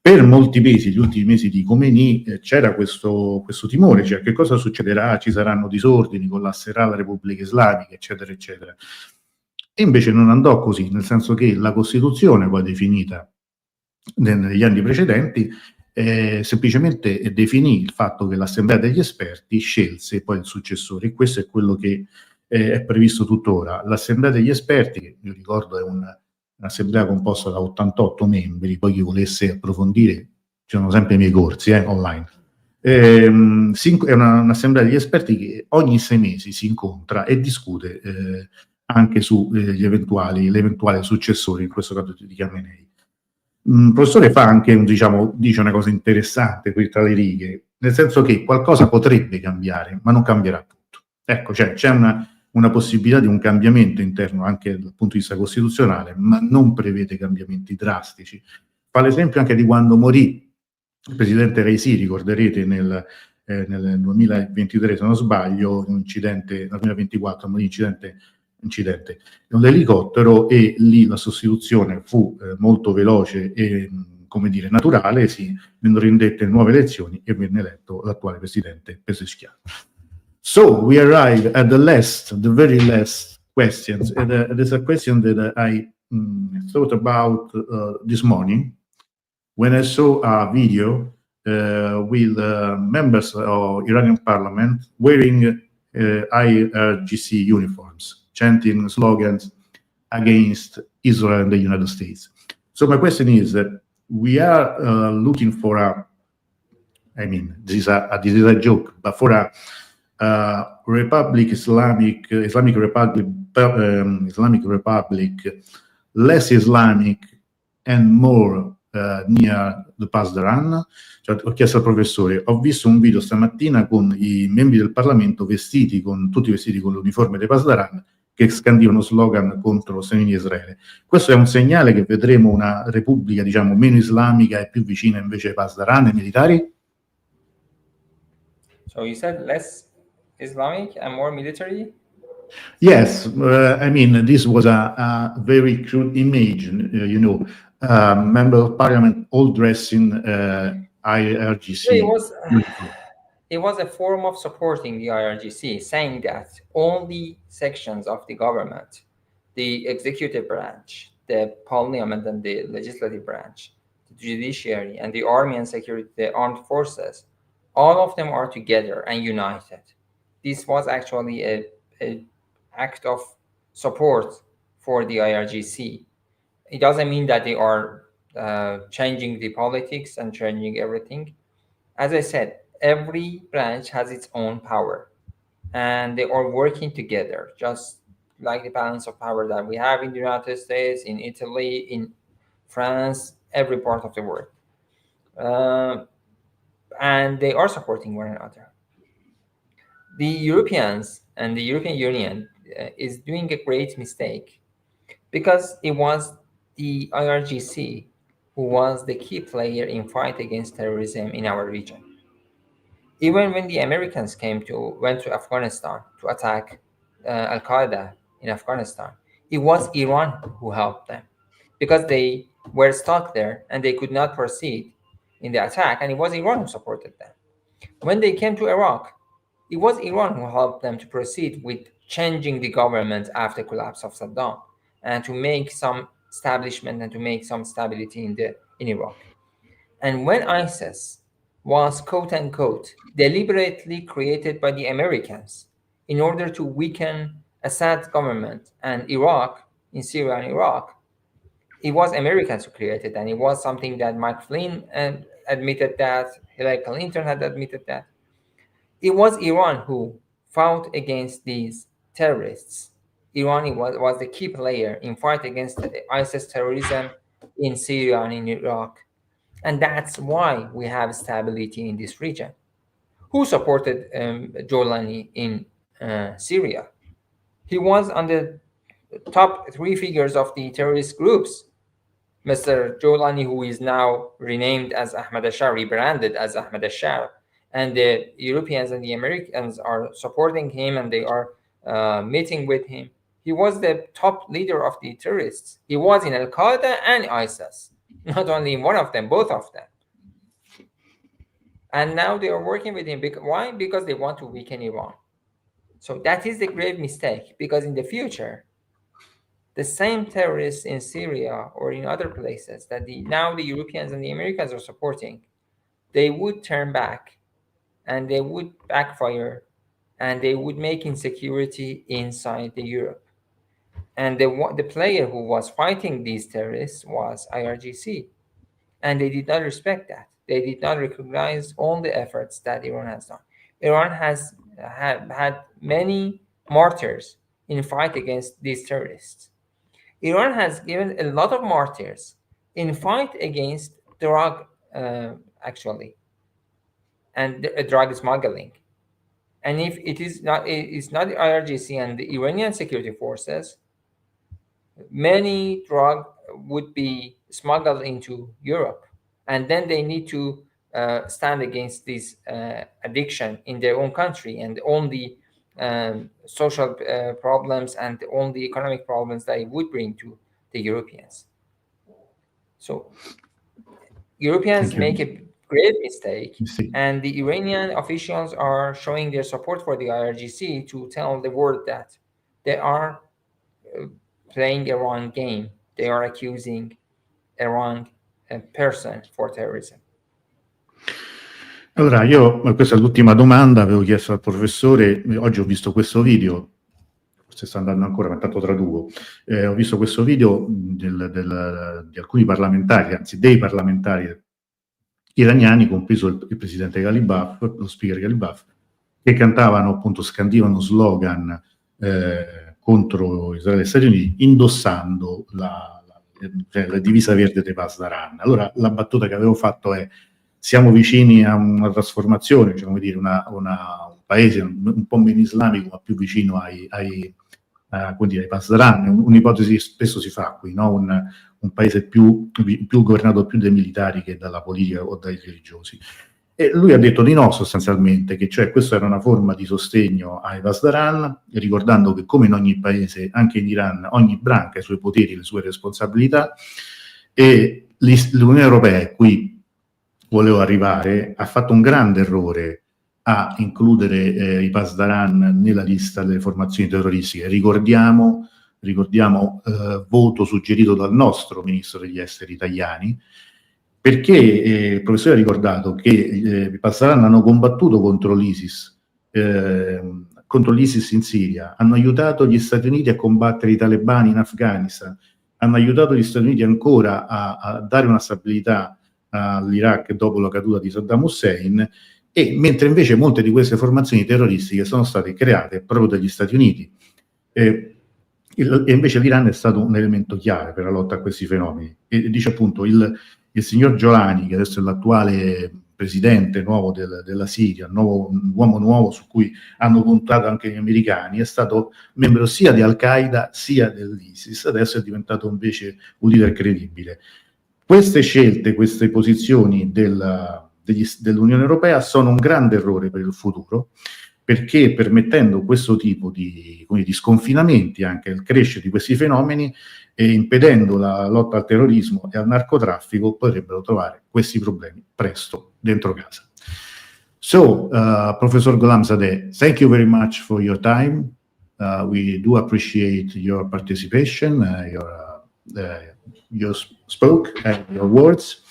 Per molti mesi, gli ultimi mesi di Khomeini, c'era questo timore, cioè che cosa succederà, ci saranno disordini, collasserà la Repubblica Islamica, eccetera, eccetera. E invece non andò così, nel senso che la Costituzione, poi definita negli anni precedenti, semplicemente definì il fatto che l'Assemblea degli esperti scelse poi il successore, e questo è quello che è previsto tuttora. L'Assemblea degli esperti, che io ricordo è un'assemblea composta da 88 membri, poi chi volesse approfondire, ci sono sempre i miei corsi online. È un'assemblea degli esperti che ogni 6 mesi si incontra e discute anche su l'eventuale successore, in questo caso di Khamenei. Il professore fa anche, dice una cosa interessante qui tra le righe, nel senso che qualcosa potrebbe cambiare, ma non cambierà tutto. Ecco, cioè c'è una possibilità di un cambiamento interno anche dal punto di vista costituzionale, ma non prevede cambiamenti drastici. Fa l'esempio anche di quando morì il presidente Raisi, ricorderete nel 2023, se non sbaglio, un incidente, nel 2024, morì incidente in un elicottero, e lì la sostituzione fu molto veloce e naturale, vennero indette nuove elezioni e venne eletto l'attuale presidente Pezeshkian. So we arrive at the very last questions, and there's a question that I thought about this morning when I saw a video with members of Iranian parliament wearing IRGC uniforms, chanting slogans against Israel and the United States. So my question is that we are looking for this is a joke, but for a Islamic Republic, less Islamic and more near the Pasdaran. Cioè, ho chiesto al professore, ho visto un video stamattina con i membri del Parlamento tutti vestiti con l'uniforme dei Pasdaran, che scandivano slogan contro lo sionismo di Israele. Questo è un segnale che vedremo una repubblica, meno islamica e più vicina invece ai Pasdaran, ai militari? So you said less Islamic and more military? Yes, this was a very crude image, member of parliament all dressed in IRGC. It was a form of supporting the IRGC, saying that only sections of the government, the executive branch, the parliament and the legislative branch, the judiciary, and the army and security, the armed forces, All of them are together and united. This was actually a act of support for the IRGC. It doesn't mean that they are changing the politics and changing everything. As I said, every branch has its own power, and they are working together, just like the balance of power that we have in the United States, in Italy, in France, every part of the world. And they are supporting one another. The Europeans and the European Union is doing a great mistake, because it was the IRGC who was the key player in fight against terrorism in our region. Even when the Americans went to Afghanistan to attack Al Qaeda in Afghanistan, it was Iran who helped them, because they were stuck there and they could not proceed in the attack, and it was Iran who supported them. When they came to Iraq, it was Iran who helped them to proceed with changing the government after the collapse of Saddam, and to make some establishment and to make some stability in Iraq. And when ISIS was, quote unquote, deliberately created by the Americans in order to weaken Assad's government and Iraq, in Syria and Iraq, it was Americans who created, and it was something that Mike Flynn admitted, that Hillary Clinton had admitted that. It was Iran who fought against these terrorists. Iran was the key player in fight against ISIS terrorism in Syria and in Iraq. And that's why we have stability in this region. Who supported Jolani in Syria? He was on the top 3 figures of the terrorist groups. Mr. Jolani, who is now renamed as Ahmad Ashar, rebranded as Ahmad Ashar, and the Europeans and the Americans are supporting him, and they are meeting with him. He was the top leader of the terrorists. He was in Al Qaeda and ISIS, not only in one of them, both of them. And now they are working with him. Why? Because they want to weaken Iran. So that is the grave mistake, because in the future, the same terrorists in Syria or in other places that now the Europeans and the Americans are supporting, they would turn back and they would backfire, and they would make insecurity inside the Europe. And the player who was fighting these terrorists was IRGC, and they did not respect that. They did not recognize all the efforts that Iran has done. Iran has had many martyrs in fight against these terrorists. Iran has given a lot of martyrs in fight against drug, actually, and drug smuggling. And if it's not the IRGC and the Iranian security forces, many drugs would be smuggled into Europe, and then they need to stand against this addiction in their own country, and all the social problems and all the economic problems that it would bring to the Europeans. So Europeans make a great mistake, and the Iranian officials are showing their support for the IRGC to tell the world that they are playing a wrong game. They are accusing a wrong person for terrorism. Allora, questa è l'ultima domanda, avevo chiesto al professore, oggi ho visto questo video, forse sta andando ancora, ma intanto traduco, ho visto questo video di alcuni parlamentari, anzi dei parlamentari iraniani, compreso il presidente Ghalibaf, lo speaker Ghalibaf, che cantavano, appunto, scandivano slogan contro Israele e Stati Uniti, indossando la divisa verde dei Pasdaran. Allora, la battuta che avevo fatto è: siamo vicini a una trasformazione, cioè, come dire, un paese un po' meno islamico, ma più vicino ai Pasdaran. Un'ipotesi che spesso si fa qui, no? Un paese più governato più dai militari che dalla politica o dai religiosi. E lui ha detto di no, sostanzialmente, che cioè questa era una forma di sostegno ai Pasdaran, ricordando che, come in ogni paese, anche in Iran, ogni branca ha i suoi poteri e le sue responsabilità, e l'Unione Europea, qui volevo arrivare, ha fatto un grande errore a includere i Pasdaran nella lista delle formazioni terroristiche. Ricordiamo voto suggerito dal nostro ministro degli esteri italiani, perché il professore ha ricordato che i Pasdaran hanno combattuto contro l'ISIS in Siria, hanno aiutato gli Stati Uniti a combattere i talebani in Afghanistan, hanno aiutato gli Stati Uniti ancora a dare una stabilità all'Iraq dopo la caduta di Saddam Hussein, e mentre invece molte di queste formazioni terroristiche sono state create proprio dagli Stati Uniti. E invece l'Iran è stato un elemento chiave per la lotta a questi fenomeni. E dice appunto il signor Giolani, che adesso è l'attuale presidente nuovo della Siria, un uomo nuovo su cui hanno puntato anche gli americani, è stato membro sia di Al-Qaeda sia dell'ISIS, adesso è diventato invece un leader credibile. Queste scelte, queste posizioni dell'Unione Europea sono un grande errore per il futuro, perché permettendo questo tipo di sconfinamenti, anche il crescere di questi fenomeni, e impedendo la lotta al terrorismo e al narcotraffico, potrebbero trovare questi problemi presto dentro casa. So, Professor Gholamzadeh, thank you very much for your time. We do appreciate your participation, your spoke and your words.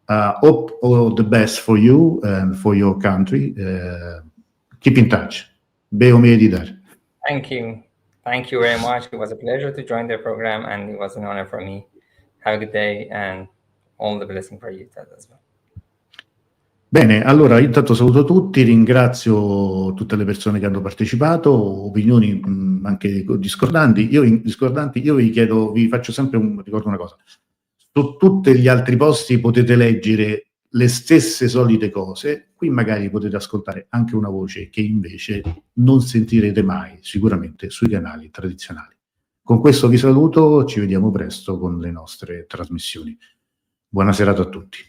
Hope all the best for you and for your country. Keep in touch. Thank you. Thank you very much. It was a pleasure to join the program, and it was an honor for me. Have a good day and all the blessing for you as well. Bene, allora intanto saluto tutti, ringrazio tutte le persone che hanno partecipato, opinioni anche discordanti. Io vi chiedo, vi faccio sempre ricordo una cosa: su tutti gli altri posti potete leggere le stesse solite cose, qui magari potete ascoltare anche una voce che invece non sentirete mai sicuramente sui canali tradizionali. Con questo vi saluto, ci vediamo presto con le nostre trasmissioni. Buona serata a tutti.